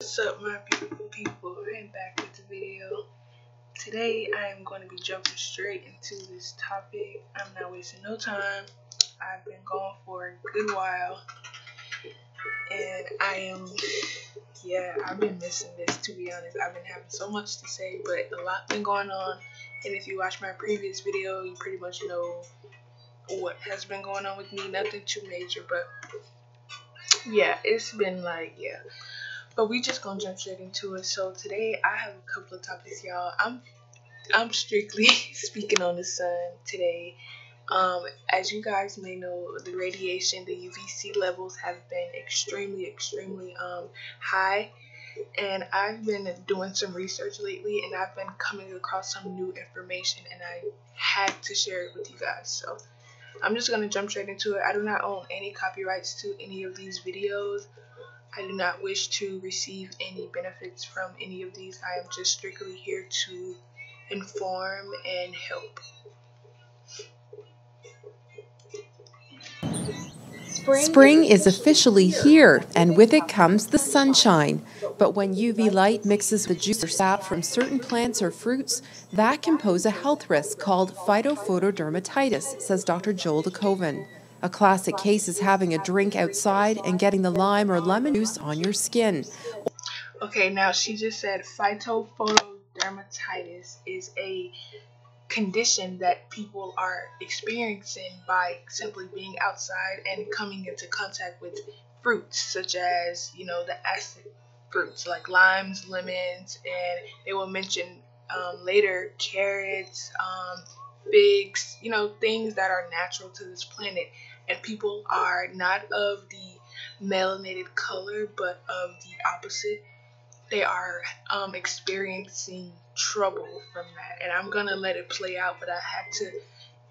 What's up, my beautiful people? I am back with the video. Today I am going to be jumping straight into this topic. I'm not wasting no time. I've been going for a good while and I've been missing this, to be honest. I've been having so much to say, but a lot been going on, and if you watch my previous video, you pretty much know what has been going on with me. Nothing too major, but yeah, it's been but we just gonna jump straight into it. So today I have a couple of topics, y'all. I'm strictly speaking on the sun today. As you guys may know, the radiation, the UVC levels have been extremely high, and I've been doing some research lately, and I've been coming across some new information, and I had to share it with you guys. So I'm just gonna jump straight into it. I do not own any copyrights to any of these videos. I do not wish to receive any benefits from any of these. I am just strictly here to inform and help. Spring is officially here, and with it comes the sunshine. But when UV light mixes with juice or sap from certain plants or fruits, that can pose a health risk called phytophotodermatitis, says Dr. Joel DeKoven. A classic case is having a drink outside and getting the lime or lemon juice on your skin. Okay, now she just said phytophotodermatitis is a condition that people are experiencing by simply being outside and coming into contact with fruits, such as, the acid fruits like limes, lemons, and they will mention later carrots, figs, things that are natural to this planet. And people are not of the melanated color, but of the opposite. They are experiencing trouble from that, and I'm gonna let it play out, but I had to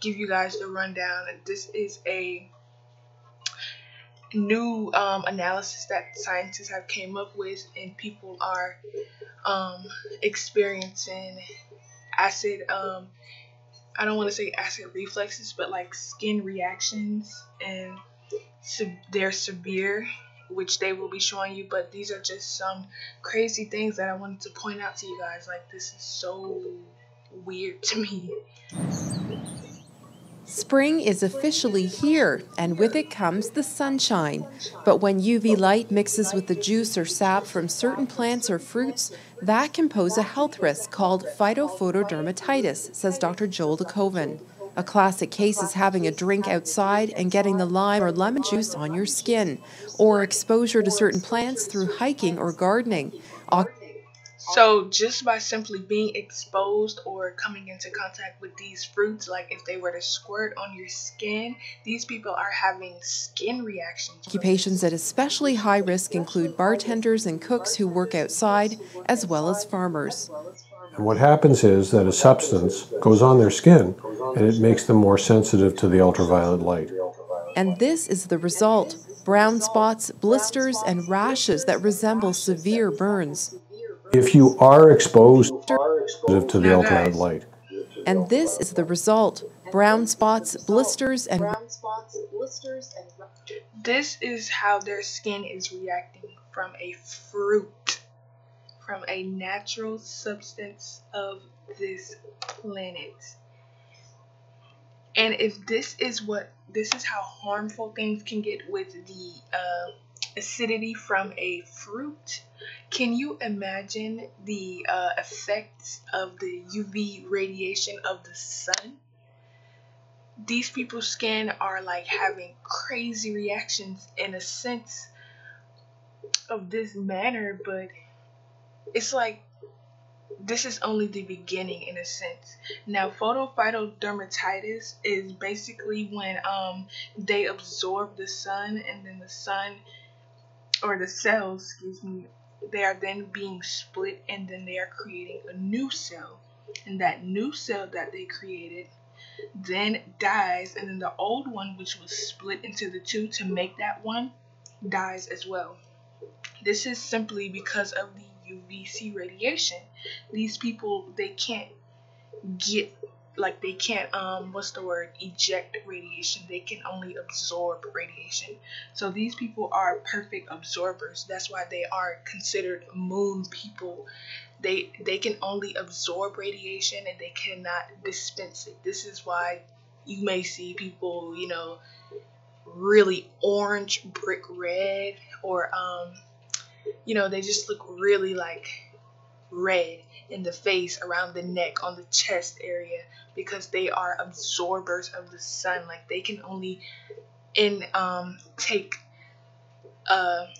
give you guys the rundown. This is a new analysis that scientists have came up with, and people are experiencing acid I don't want to say acid reflexes, but like skin reactions, and they're severe, which they will be showing you. But these are just some crazy things that I wanted to point out to you guys. Like, this is so weird to me. Spring is officially here, and with it comes the sunshine. But when UV light mixes with the juice or sap from certain plants or fruits, that can pose a health risk called phytophotodermatitis, says Dr. Joel DeKoven. A classic case is having a drink outside and getting the lime or lemon juice on your skin, or exposure to certain plants through hiking or gardening. So just by simply being exposed or coming into contact with these fruits, like if they were to squirt on your skin, these people are having skin reactions. Occupations at especially high risk include bartenders and cooks who work outside, as well as farmers. And what happens is that a substance goes on their skin, and it makes them more sensitive to the ultraviolet light. And this is the result: brown spots, blisters, and rashes that resemble severe burns. If you are exposed to the ultraviolet light. And this is the result: brown spots, blisters, and this is how their skin is reacting from a fruit, from a natural substance of this planet. And if this is how harmful things can get with the acidity from a fruit, can you imagine the effects of the UV radiation of the sun? These people's skin are like having crazy reactions in a sense of this manner, but it's like this is only the beginning in a sense. Now, photophytodermatitis is basically when they absorb the sun, and then the sun, or the cells, they are then being split, and then they are creating a new cell. And that new cell that they created then dies, and then the old one, which was split into the two to make that one, dies as well. This is simply because of the UVC radiation. These people, they can't get like they can't what's the word, eject radiation. They can only absorb radiation. So these people are perfect absorbers. That's why they are considered moon people. They can only absorb radiation and they cannot dispense it. This is why you may see people, you know, really orange brick red, or you know, they just look really like red in the face, around the neck, on the chest area, because they are absorbers of the sun. Like they can only take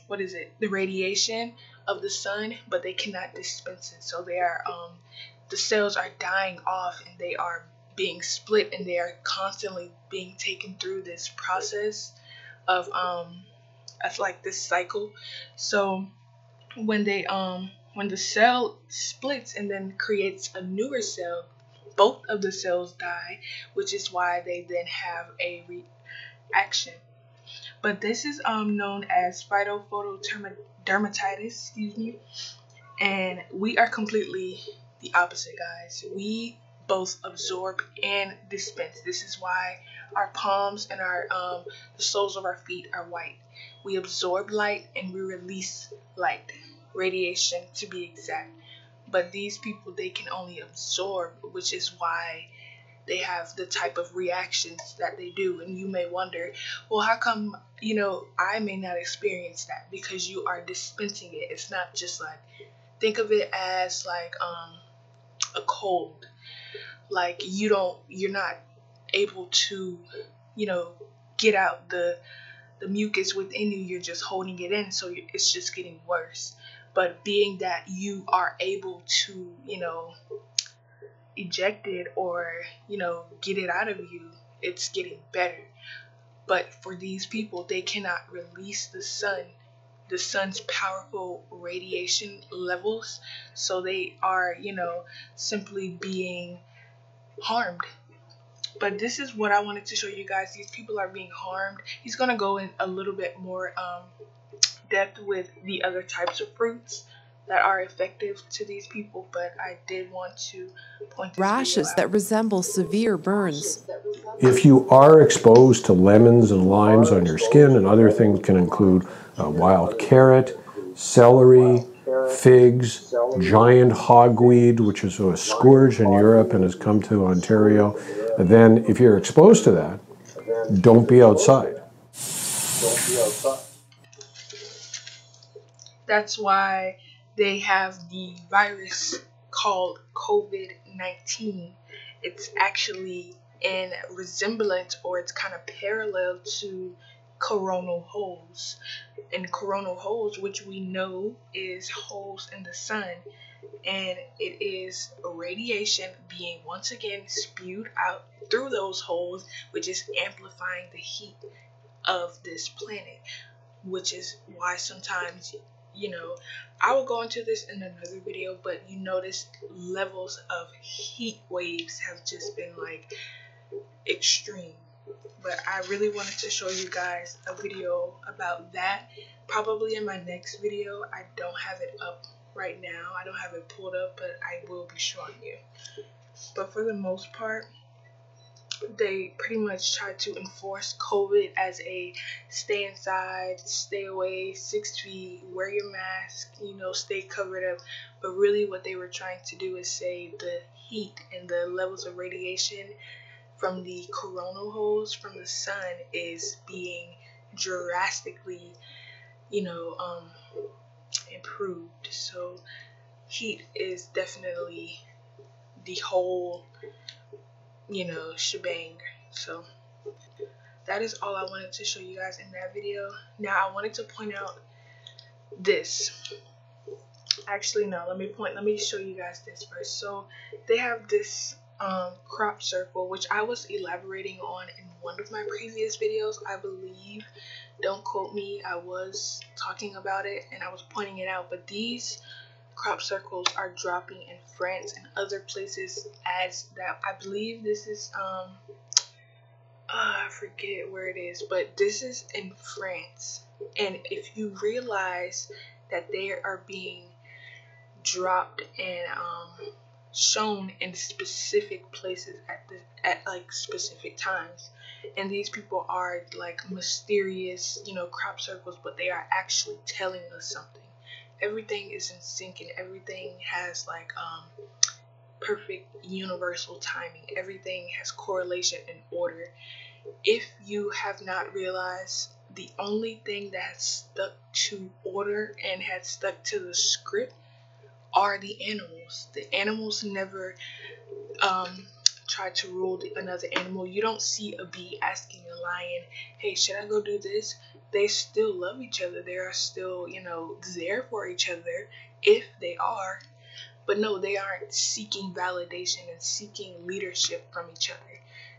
what is it, the radiation of the sun, but they cannot dispense it. So they are the cells are dying off and they are being split, and they are constantly being taken through this process of like this cycle. So when they when the cell splits and then creates a newer cell, both of the cells die, which is why they then have a reaction. But this is known as phytophotodermatitis, excuse me, and we are completely the opposite, guys. We both absorb and dispense. This is why our palms and our the soles of our feet are white. We absorb light and we release light, radiation to be exact. But these people, they can only absorb, which is why they have the type of reactions that they do. And you may wonder, well, how come, you know, I may not experience that? Because you are dispensing it. It's not just like, think of it as like a cold. Like you're not able to, you know, get out the mucus within you. You're just holding it in, so it's just getting worse. But being that you are able to, you know, eject it, or, you know, get it out of you, it's getting better. But for these people, they cannot release the sun's powerful radiation levels, so they are, you know, simply being harmed. But this is what I wanted to show you guys. These people are being harmed. He's gonna go in a little bit more depth with the other types of fruits that are effective to these people, but I did want to point this Rashes that resemble severe burns. If you are exposed to lemons and limes on your skin, and other things can include wild carrot, celery, figs, giant hogweed, which is a scourge in Europe and has come to Ontario, then if you're exposed to that, don't be outside. That's why they have the virus called COVID-19. It's actually in resemblance, or it's kind of parallel to coronal holes. And coronal holes, which we know is holes in the sun, and it is radiation being once again spewed out through those holes, which is amplifying the heat of this planet, which is why sometimes, you know, I will go into this in another video, but you notice levels of heat waves have just been like extreme. But I really wanted to show you guys a video about that, probably in my next video. I don't have it up right now. I don't have it pulled up, but I will be showing you. But for the most part, they pretty much try to enforce COVID as a stay inside, stay away, 6 feet, wear your mask, you know, stay covered up. But really what they were trying to do is say the heat and the levels of radiation from the coronal holes from the sun is being drastically, you know, improved. So heat is definitely the whole, you know, shebang. So that is all I wanted to show you guys in that video. Now I wanted to point out this. Actually, no, let me show you guys this first. So they have this crop circle, which I was elaborating on in one of my previous videos, I believe. Don't quote me, I was talking about it and I was pointing it out. But these crop circles are dropping in France and other places as that. I believe this is I forget where it is, but this is in France. And if you realize that they are being dropped in shown in specific places at like specific times. And these people are like mysterious, crop circles, but they are actually telling us something. Everything is in sync and everything has like perfect universal timing. Everything has correlation and order. If you have not realized, the only thing that has stuck to order and has stuck to the script are the animals. The animals never try to rule another animal. You don't see a bee asking a lion, hey, should I go do this? They still love each other. They are still, there for each other if they are. But no, they aren't seeking validation and seeking leadership from each other.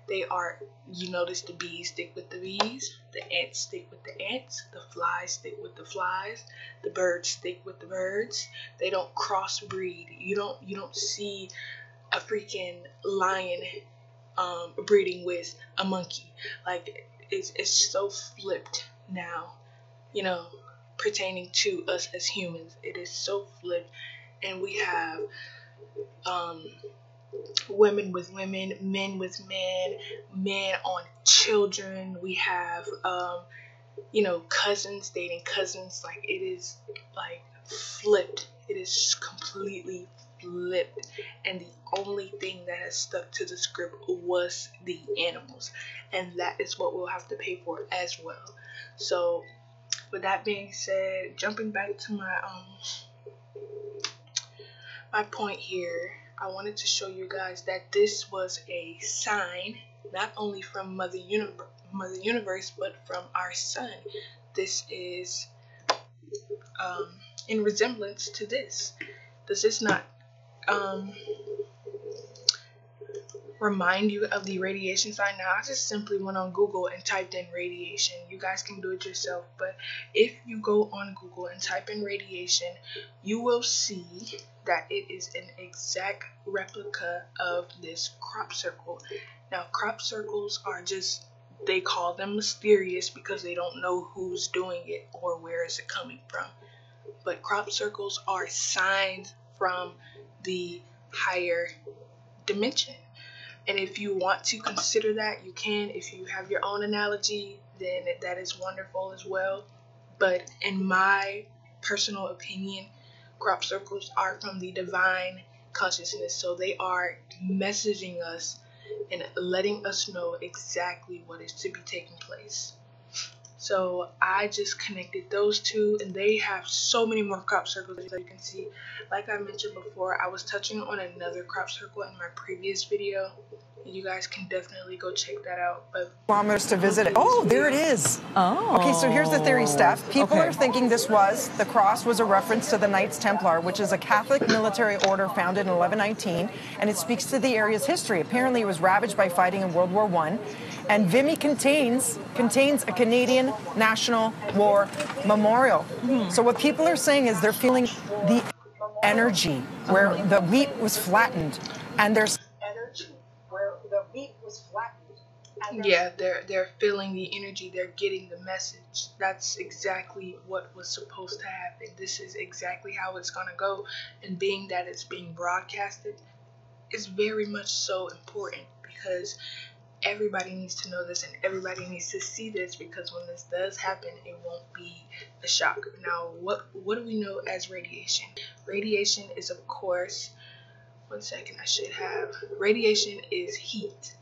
They are, you notice the bees stick with the bees, the ants stick with the ants, the flies stick with the flies, the birds stick with the birds. They don't crossbreed. You don't see a freaking lion breeding with a monkey. Like it's so flipped now, pertaining to us as humans. It is so flipped, and we have women with women, men with men, men on children. We have cousins dating cousins. Like it is like flipped. It is completely flipped, and the only thing that has stuck to the script was the animals, and that is what we'll have to pay for as well. So with that being said, jumping back to my point here, I wanted to show you guys that this was a sign, not only from Mother Universe, but from our sun. This is in resemblance to this. Does this not remind you of the radiation sign? Now, I just simply went on Google and typed in radiation. You guys can do it yourself, but if you go on Google and type in radiation, you will see that it is an exact replica of this crop circle. Now, crop circles are they call them mysterious because they don't know who's doing it or where is it coming from. But crop circles are signs from the higher dimension. And if you want to consider that, you can. If you have your own analogy, then that is wonderful as well. But in my personal opinion, crop circles are from the divine consciousness. So they are messaging us and letting us know exactly what is to be taking place. So I just connected those two, and they have so many more crop circles as you can see. Like I mentioned before, I was touching on another crop circle in my previous video. You guys can definitely go check that out. But kilometers to visit it. Oh, there it is. Oh. Okay, so here's the theory, Steph. People are thinking the cross was a reference to the Knights Templar, which is a Catholic military order founded in 1119, and it speaks to the area's history. Apparently, it was ravaged by fighting in World War I. And Vimy contains a Canadian National War Memorial. So what people are saying is they're feeling the energy where the wheat was flattened, and there's yeah, they're feeling the energy. They're getting the message. That's exactly what was supposed to happen. This is exactly how it's gonna go. And being that it's being broadcasted is very much so important, because everybody needs to know this and everybody needs to see this, because when this does happen, it won't be a shock. Now, what do we know as radiation? Radiation is, of course, radiation is heat.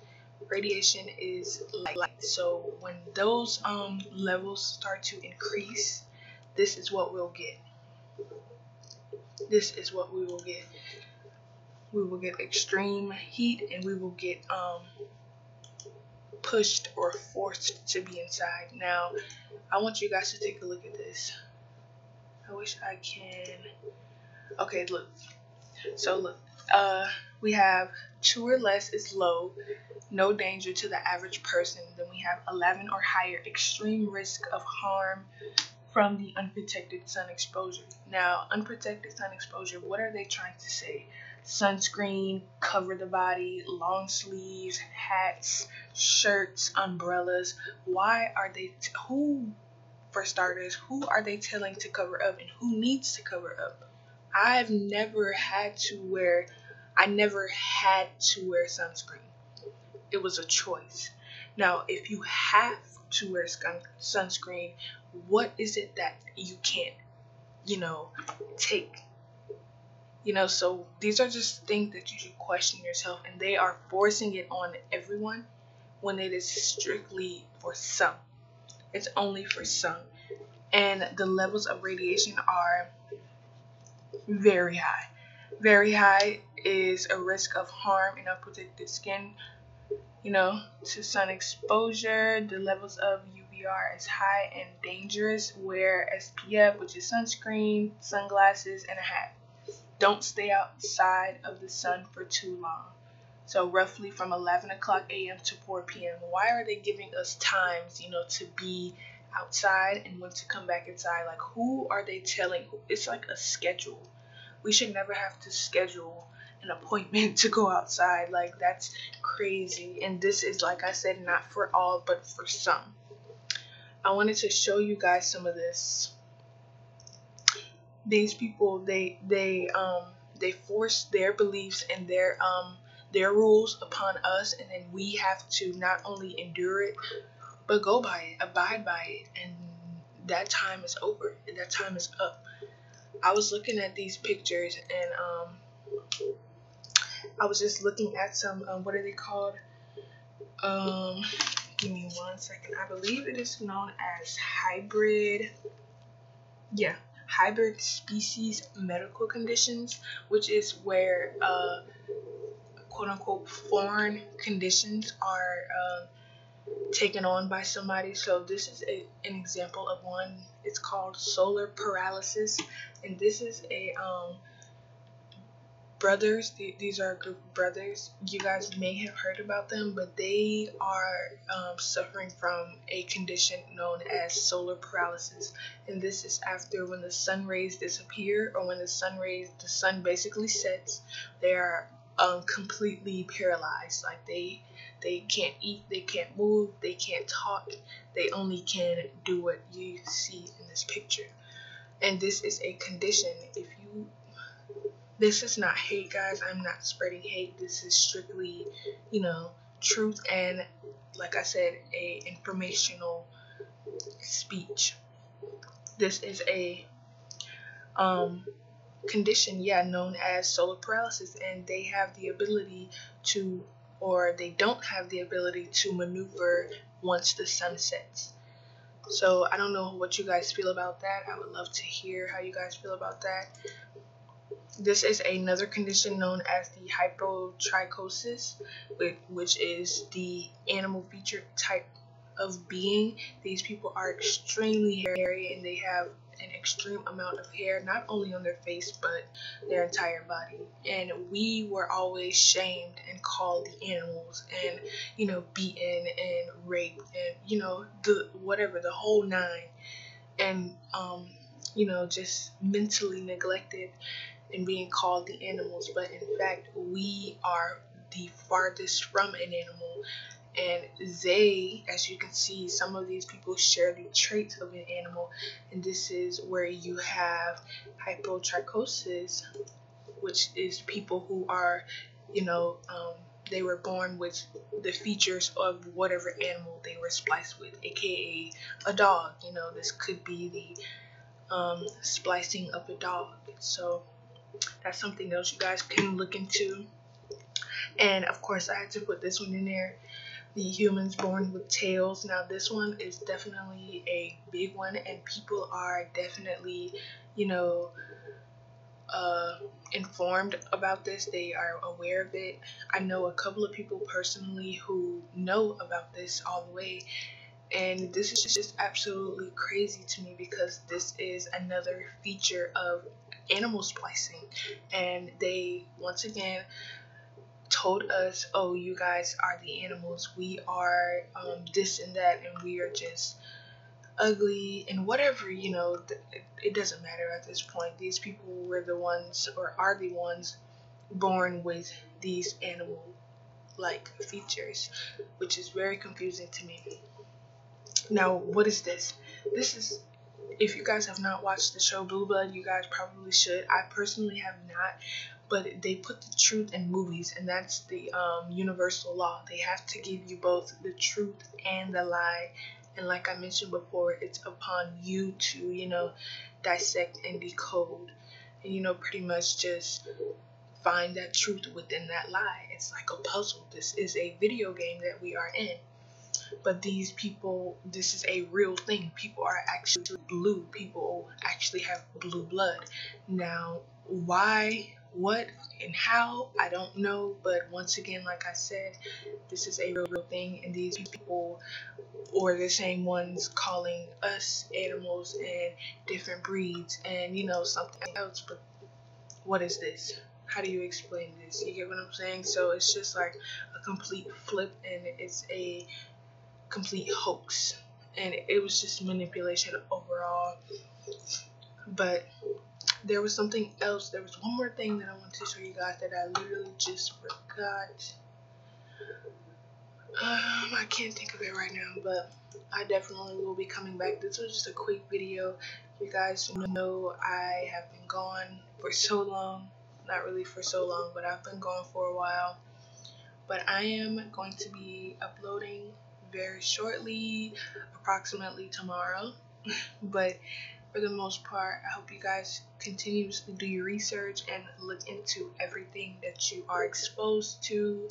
Radiation is light. So when those levels start to increase, this is what we'll get. This is what we will get. We will get extreme heat, and we will get pushed or forced to be inside. Now, I want you guys to take a look at this. I wish I can. Okay, look. So look, we have 2 or less is low, no danger to the average person. Then we have 11 or higher, extreme risk of harm from the unprotected sun exposure. Now, unprotected sun exposure, what are they trying to say? Sunscreen, cover the body, long sleeves, hats, shirts, umbrellas. Why are they, for starters, who are they telling to cover up, and who needs to cover up? I've never had to wear I never had to wear sunscreen. It was a choice. Now, if you have to wear sunscreen, what is it that you can't, take? So these are just things that you should question yourself, and they are forcing it on everyone when it is strictly for some. It's only for some. And the levels of radiation are very high. Very high is a risk of harm in unprotected skin, to sun exposure. The levels of UVR is high and dangerous. Wear SPF, which is sunscreen, sunglasses, and a hat. Don't stay outside of the sun for too long. So roughly from 11 o'clock a.m. to 4 p.m. Why are they giving us times, to be outside and when to come back inside? Like, who are they telling? It's like a schedule. We should never have to schedule an appointment to go outside. Like, that's crazy. And this is, like I said, not for all, but for some. I wanted to show you guys some of this. These people, they force their beliefs and their rules upon us, and then we have to not only endure it, but go by it, abide by it, and that time is over. That time is up. I was looking at these pictures, and I was just looking at some, what are they called? Give me 1 second. I believe it is known as hybrid species medical conditions, which is where quote unquote foreign conditions are taken on by somebody. So this is an example of one. It's called solar paralysis, and this is a brothers. These are a group of brothers. You guys may have heard about them, but they are suffering from a condition known as solar paralysis, and this is after when the sun rays disappear, or when the sun basically sets. They are completely paralyzed. Like they can't eat, they can't move, they can't talk. They only can do what you see in this picture. And this is a condition. This is not hate, guys. I'm not spreading hate. This is strictly, truth, and like I said, a informational speech. This is a condition, known as solar paralysis, and they have the ability to, or they don't have the ability to maneuver once the sun sets. So I don't know what you guys feel about that. I would love to hear how you guys feel about that. This is another condition known as the hypotrichosis, which is the animal feature type of being. These people are extremely hairy, and they have an extreme amount of hair, not only on their face, but their entire body. And we were always shamed and called the animals, and, beaten and raped, and, the whole nine. And, just mentally neglected and being called the animals. But in fact, we are the farthest from an animal, and they, as you can see, some of these people share the traits of an animal. And this is where you have hypotrichosis, which is people who are, they were born with the features of whatever animal they were spliced with, aka a dog. This could be the splicing of a dog. So that's something else you guys can look into. And of course, I had to put this one in there, the humans born with tails. Now this one is definitely a big one, and people are definitely, informed about this. They are aware of it. I know a couple of people personally who know about this all the way, and this is just absolutely crazy to me, because this is another feature of animal splicing. And they once again told us, oh, you guys are the animals, we are this and that, and we are just ugly and whatever. It doesn't matter at this point. These people were the ones, or are the ones, born with these animal like features, which is very confusing to me. Now, what is this? This is if you guys have not watched the show Blue Blood, you guys probably should. I personally have not, but they put the truth in movies, and that's the universal law. They have to give you both the truth and the lie. And like I mentioned before, it's upon you to, dissect and decode, and, pretty much just find that truth within that lie. It's like a puzzle. This is a video game that we are in. But these people, this is a real thing. People are actually blue. People actually have blue blood. Now, why, what, and how, I don't know. But once again, like I said, this is a real thing. And these people, or the same ones calling us animals and different breeds and, something else. But what is this? How do you explain this? You get what I'm saying? So it's just like a complete flip, and it's a complete hoax, and it was just manipulation overall. But there was something else. There was one more thing that I wanted to show you guys that I literally just forgot. I can't think of it right now, but I definitely will be coming back. This was just a quick video. You guys know I have been gone for so long. Not really for so long, but I've been gone for a while. But I am going to be uploading very shortly, approximately tomorrow. But for the most part, I hope you guys continuously do your research and look into everything that you are exposed to.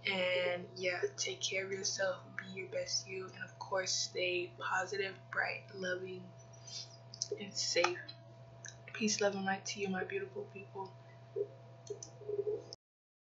And yeah, take care of yourself, be your best you, and of course stay positive, bright, loving, and safe. Peace, love, and light to you, my beautiful people.